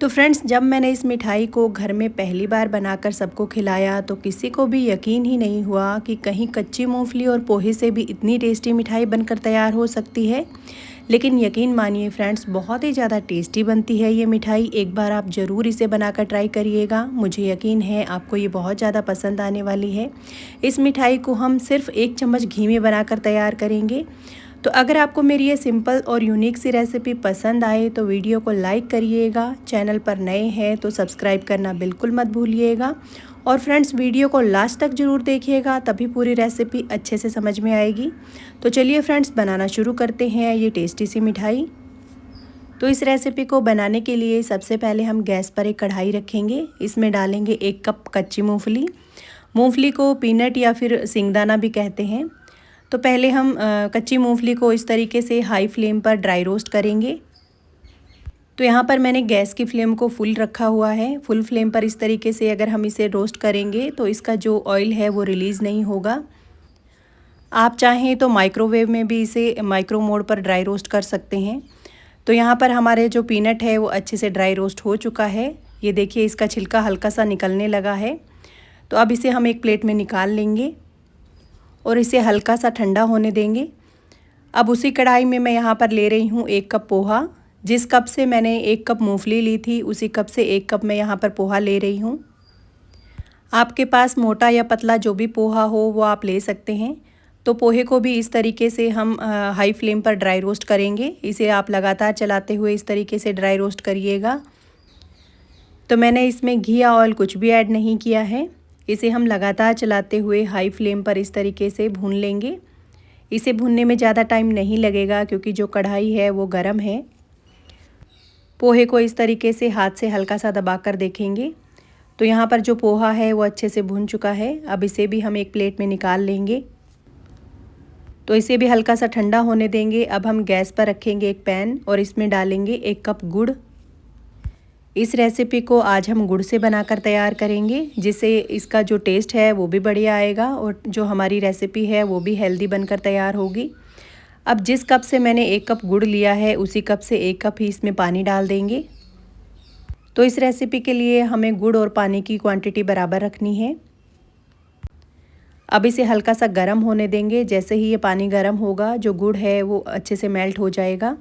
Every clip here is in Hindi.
तो फ्रेंड्स, जब मैंने इस मिठाई को घर में पहली बार बनाकर सबको खिलाया तो किसी को भी यकीन ही नहीं हुआ कि कहीं कच्ची मूंगफली और पोहे से भी इतनी टेस्टी मिठाई बनकर तैयार हो सकती है। लेकिन यकीन मानिए फ्रेंड्स, बहुत ही ज़्यादा टेस्टी बनती है ये मिठाई। एक बार आप ज़रूर इसे बनाकर ट्राई करिएगा। मुझे यकीन है आपको ये बहुत ज़्यादा पसंद आने वाली है। इस मिठाई को हम सिर्फ 1 चम्मच घी में बनाकर तैयार करेंगे। तो अगर आपको मेरी ये सिंपल और यूनिक सी रेसिपी पसंद आए तो वीडियो को लाइक करिएगा। चैनल पर नए हैं तो सब्सक्राइब करना बिल्कुल मत भूलिएगा। और फ्रेंड्स, वीडियो को लास्ट तक ज़रूर देखिएगा, तभी पूरी रेसिपी अच्छे से समझ में आएगी। तो चलिए फ्रेंड्स, बनाना शुरू करते हैं ये टेस्टी सी मिठाई। तो इस रेसिपी को बनाने के लिए सबसे पहले हम गैस पर एक कढ़ाई रखेंगे। इसमें डालेंगे 1 कप कच्ची मूँगफली। मूँगफली को पीनट या फिर सिंगदाना भी कहते हैं। तो पहले हम कच्ची मूंगफली को इस तरीके से हाई फ्लेम पर ड्राई रोस्ट करेंगे। तो यहाँ पर मैंने गैस की फ्लेम को फुल रखा हुआ है। फुल फ्लेम पर इस तरीके से अगर हम इसे रोस्ट करेंगे तो इसका जो ऑयल है वो रिलीज़ नहीं होगा। आप चाहें तो माइक्रोवेव में भी इसे माइक्रो मोड पर ड्राई रोस्ट कर सकते हैं। तो यहाँ पर हमारे जो पीनट है वो अच्छे से ड्राई रोस्ट हो चुका है। ये देखिए, इसका छिलका हल्का सा निकलने लगा है। तो अब इसे हम एक प्लेट में निकाल लेंगे और इसे हल्का सा ठंडा होने देंगे। अब उसी कढ़ाई में मैं यहाँ पर ले रही हूँ 1 कप पोहा। जिस कप से मैंने 1 कप मूंगफली ली थी उसी कप से 1 कप मैं यहाँ पर पोहा ले रही हूँ। आपके पास मोटा या पतला जो भी पोहा हो वो आप ले सकते हैं। तो पोहे को भी इस तरीके से हम हाई फ्लेम पर ड्राई रोस्ट करेंगे। इसे आप लगातार चलाते हुए इस तरीके से ड्राई रोस्ट करिएगा। तो मैंने इसमें घी या ऑयल कुछ भी ऐड नहीं किया है। इसे हम लगातार चलाते हुए हाई फ्लेम पर इस तरीके से भून लेंगे। इसे भूनने में ज़्यादा टाइम नहीं लगेगा क्योंकि जो कढ़ाई है वो गर्म है। पोहे को इस तरीके से हाथ से हल्का सा दबाकर देखेंगे। तो यहाँ पर जो पोहा है वो अच्छे से भून चुका है। अब इसे भी हम एक प्लेट में निकाल लेंगे। तो इसे भी हल्का सा ठंडा होने देंगे। अब हम गैस पर रखेंगे एक पैन और इसमें डालेंगे 1 कप गुड़। इस रेसिपी को आज हम गुड़ से बनाकर तैयार करेंगे, जिससे इसका जो टेस्ट है वो भी बढ़िया आएगा और जो हमारी रेसिपी है वो भी हेल्दी बनकर तैयार होगी। अब जिस कप से मैंने 1 कप गुड़ लिया है उसी कप से 1 कप ही इसमें पानी डाल देंगे। तो इस रेसिपी के लिए हमें गुड़ और पानी की क्वांटिटी बराबर रखनी है। अब इसे हल्का सा गर्म होने देंगे। जैसे ही ये पानी गर्म होगा जो गुड़ है वो अच्छे से मेल्ट हो जाएगा।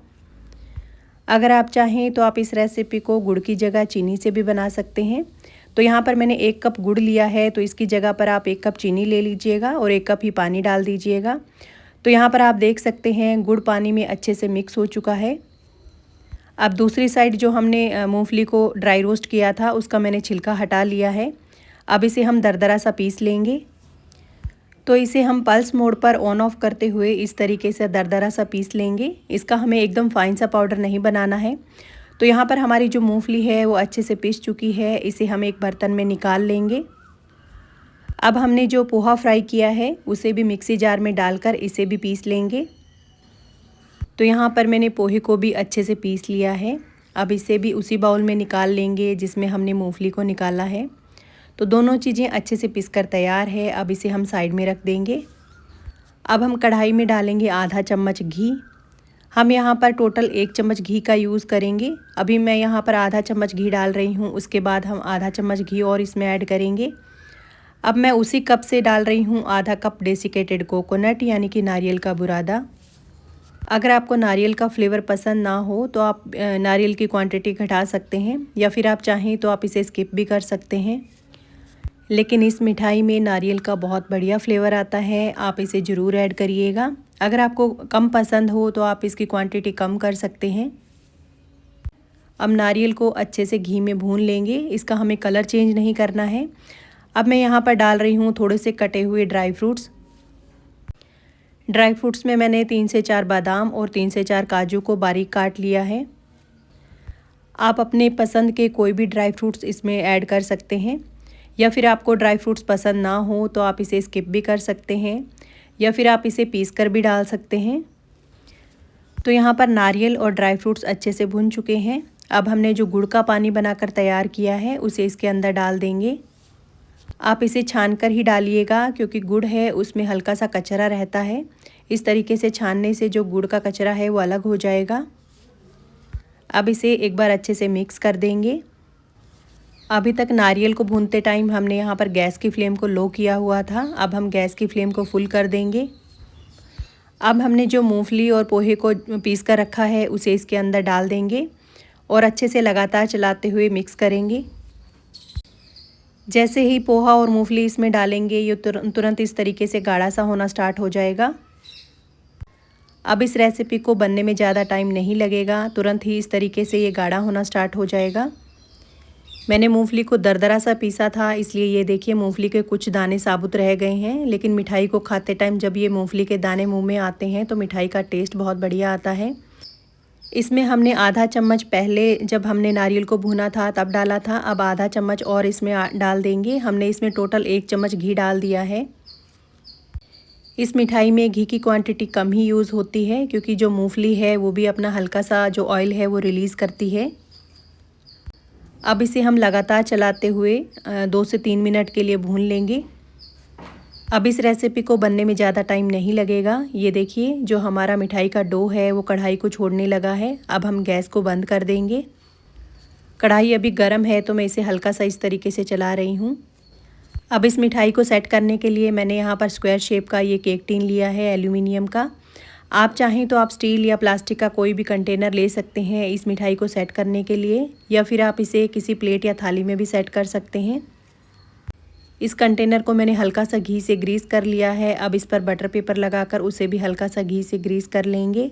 अगर आप चाहें तो आप इस रेसिपी को गुड़ की जगह चीनी से भी बना सकते हैं। तो यहाँ पर मैंने 1 कप गुड़ लिया है तो इसकी जगह पर आप 1 कप चीनी ले लीजिएगा और 1 कप ही पानी डाल दीजिएगा। तो यहाँ पर आप देख सकते हैं गुड़ पानी में अच्छे से मिक्स हो चुका है। अब दूसरी साइड जो हमने मूंगफली को ड्राई रोस्ट किया था उसका मैंने छिलका हटा लिया है। अब इसे हम दरदरा सा पीस लेंगे। तो इसे हम पल्स मोड पर ऑन ऑफ करते हुए इस तरीके से दरदरा सा पीस लेंगे। इसका हमें एकदम फाइन सा पाउडर नहीं बनाना है। तो यहाँ पर हमारी जो मूंगफली है वो अच्छे से पीस चुकी है। इसे हम एक बर्तन में निकाल लेंगे। अब हमने जो पोहा फ्राई किया है उसे भी मिक्सी जार में डालकर इसे भी पीस लेंगे। तो यहाँ पर मैंने पोहे को भी अच्छे से पीस लिया है। अब इसे भी उसी बाउल में निकाल लेंगे जिसमें हमने मूंगफली को निकाला है। तो दोनों चीज़ें अच्छे से पीसकर तैयार है। अब इसे हम साइड में रख देंगे। अब हम कढ़ाई में डालेंगे आधा चम्मच घी। हम यहाँ पर टोटल 1 चम्मच घी का यूज़ करेंगे। अभी मैं यहाँ पर आधा चम्मच घी डाल रही हूँ, उसके बाद हम आधा चम्मच घी और इसमें ऐड करेंगे। अब मैं उसी कप से डाल रही हूँ आधा कप डेसिकेटेड कोकोनट यानी कि नारियल का बुरादा। अगर आपको नारियल का फ्लेवर पसंद ना हो तो आप नारियल की क्वांटिटी घटा सकते हैं या फिर आप चाहें तो आप इसे स्किप भी कर सकते हैं। लेकिन इस मिठाई में नारियल का बहुत बढ़िया फ्लेवर आता है। आप इसे ज़रूर ऐड करिएगा। अगर आपको कम पसंद हो तो आप इसकी क्वांटिटी कम कर सकते हैं। अब नारियल को अच्छे से घी में भून लेंगे। इसका हमें कलर चेंज नहीं करना है। अब मैं यहाँ पर डाल रही हूँ थोड़े से कटे हुए ड्राई फ्रूट्स। ड्राई फ्रूट्स में मैंने 3 से 4 बादाम और 3 से 4 काजू को बारीक काट लिया है। आप अपने पसंद के कोई भी ड्राई फ्रूट्स इसमें ऐड कर सकते हैं, या फिर आपको ड्राई फ्रूट्स पसंद ना हो तो आप इसे स्किप भी कर सकते हैं, या फिर आप इसे पीस कर भी डाल सकते हैं। तो यहाँ पर नारियल और ड्राई फ्रूट्स अच्छे से भुन चुके हैं। अब हमने जो गुड़ का पानी बनाकर तैयार किया है उसे इसके अंदर डाल देंगे। आप इसे छान कर ही डालिएगा क्योंकि गुड़ है उसमें हल्का सा कचरा रहता है। इस तरीके से छानने से जो गुड़ का कचरा है वो अलग हो जाएगा। अब इसे एक बार अच्छे से मिक्स कर देंगे। अभी तक नारियल को भूनते टाइम हमने यहाँ पर गैस की फ्लेम को लो किया हुआ था। अब हम गैस की फ्लेम को फुल कर देंगे। अब हमने जो मूंगफली और पोहे को पीस कर रखा है उसे इसके अंदर डाल देंगे और अच्छे से लगातार चलाते हुए मिक्स करेंगे। जैसे ही पोहा और मूंगफली इसमें डालेंगे ये तुरंत इस तरीके से गाढ़ा सा होना स्टार्ट हो जाएगा। अब इस रेसिपी को बनने में ज़्यादा टाइम नहीं लगेगा, तुरंत ही इस तरीके से ये गाढ़ा होना स्टार्ट हो जाएगा। मैंने मूंगफली को दरदरा सा पीसा था, इसलिए ये देखिए मूंगफली के कुछ दाने साबुत रह गए हैं। लेकिन मिठाई को खाते टाइम जब ये मूंगफली के दाने मुंह में आते हैं तो मिठाई का टेस्ट बहुत बढ़िया आता है। इसमें हमने आधा चम्मच पहले जब हमने नारियल को भुना था तब डाला था, अब आधा चम्मच और इसमें डाल देंगे। हमने इसमें टोटल 1 चम्मच घी डाल दिया है। इस मिठाई में घी की क्वांटिटी कम ही यूज़ होती है क्योंकि जो मूंगफली है वो भी अपना हल्का सा जो ऑयल है वो रिलीज़ करती है। अब इसे हम लगातार चलाते हुए 2 से 3 मिनट के लिए भून लेंगे। अब इस रेसिपी को बनने में ज़्यादा टाइम नहीं लगेगा। ये देखिए जो हमारा मिठाई का डो है वो कढ़ाई को छोड़ने लगा है। अब हम गैस को बंद कर देंगे। कढ़ाई अभी गर्म है तो मैं इसे हल्का सा इस तरीके से चला रही हूँ। अब इस मिठाई को सेट करने के लिए मैंने यहाँ पर स्क्वायर शेप का ये केक टिन लिया है एल्यूमिनियम का। आप चाहें तो आप स्टील या प्लास्टिक का कोई भी कंटेनर ले सकते हैं इस मिठाई को सेट करने के लिए, या फिर आप इसे किसी प्लेट या थाली में भी सेट कर सकते हैं। इस कंटेनर को मैंने हल्का सा घी से ग्रीस कर लिया है। अब इस पर बटर पेपर लगाकर उसे भी हल्का सा घी से ग्रीस कर लेंगे।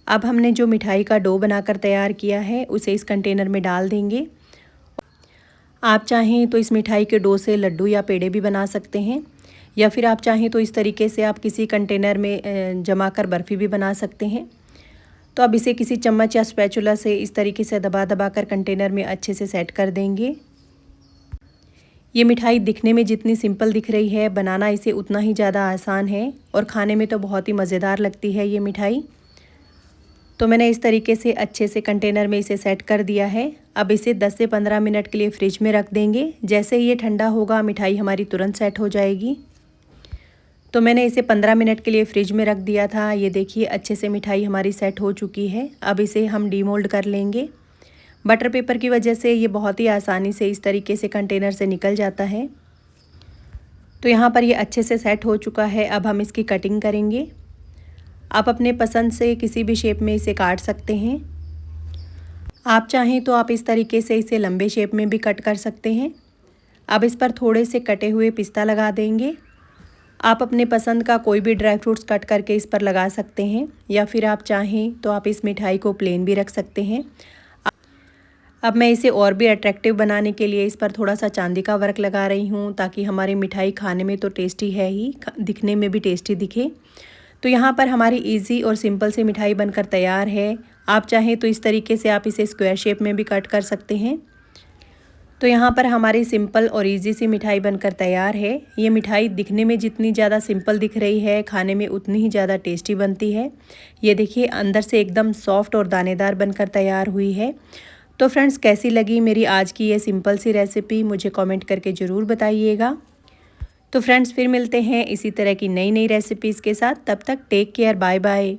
अब हमने जो मिठाई का डो बनाकर तैयार किया है उसे इस कंटेनर में डाल देंगे। आप चाहें तो इस मिठाई के डो से लड्डू या पेड़े भी बना सकते हैं, या फिर आप चाहें तो इस तरीके से आप किसी कंटेनर में जमा कर बर्फ़ी भी बना सकते हैं। तो अब इसे किसी चम्मच या स्पैचुला से इस तरीके से दबा दबा कर कंटेनर में अच्छे से सेट कर देंगे। ये मिठाई दिखने में जितनी सिंपल दिख रही है, बनाना इसे उतना ही ज़्यादा आसान है और खाने में तो बहुत ही मज़ेदार लगती है ये मिठाई। तो मैंने इस तरीके से अच्छे से कंटेनर में इसे सेट कर दिया है। अब इसे 10 से 15 मिनट के लिए फ्रिज में रख देंगे। जैसे ही ये ठंडा होगा मिठाई हमारी तुरंत सेट हो जाएगी। तो मैंने इसे 15 मिनट के लिए फ्रिज में रख दिया था। ये देखिए अच्छे से मिठाई हमारी सेट हो चुकी है। अब इसे हम डीमोल्ड कर लेंगे। बटर पेपर की वजह से ये बहुत ही आसानी से इस तरीके से कंटेनर से निकल जाता है। तो यहाँ पर ये अच्छे से सेट हो चुका है। अब हम इसकी कटिंग करेंगे। आप अपने पसंद से किसी भी शेप में इसे काट सकते हैं। आप चाहें तो आप इस तरीके से इसे लंबे शेप में भी कट कर सकते हैं। अब इस पर थोड़े से कटे हुए पिस्ता लगा देंगे। आप अपने पसंद का कोई भी ड्राई फ्रूट्स कट करके इस पर लगा सकते हैं, या फिर आप चाहें तो आप इस मिठाई को प्लेन भी रख सकते हैं। अब मैं इसे और भी अट्रैक्टिव बनाने के लिए इस पर थोड़ा सा चांदी का वर्क लगा रही हूँ, ताकि हमारी मिठाई खाने में तो टेस्टी है ही, दिखने में भी टेस्टी दिखे। तो यहाँ पर हमारी इजी और सिंपल सी मिठाई बनकर तैयार है। आप चाहें तो इस तरीके से आप इसे स्क्वायर शेप में भी कट कर सकते हैं। तो यहाँ पर हमारी सिंपल और इजी सी मिठाई बनकर तैयार है। ये मिठाई दिखने में जितनी ज़्यादा सिंपल दिख रही है, खाने में उतनी ही ज़्यादा टेस्टी बनती है। ये देखिए अंदर से एकदम सॉफ्ट और दानेदार बनकर तैयार हुई है। तो फ्रेंड्स, कैसी लगी मेरी आज की ये सिंपल सी रेसिपी, मुझे कमेंट करके ज़रूर बताइएगा। तो फ्रेंड्स, फिर मिलते हैं इसी तरह की नई नई रेसिपीज़ के साथ। तब तक टेक केयर, बाय बाय।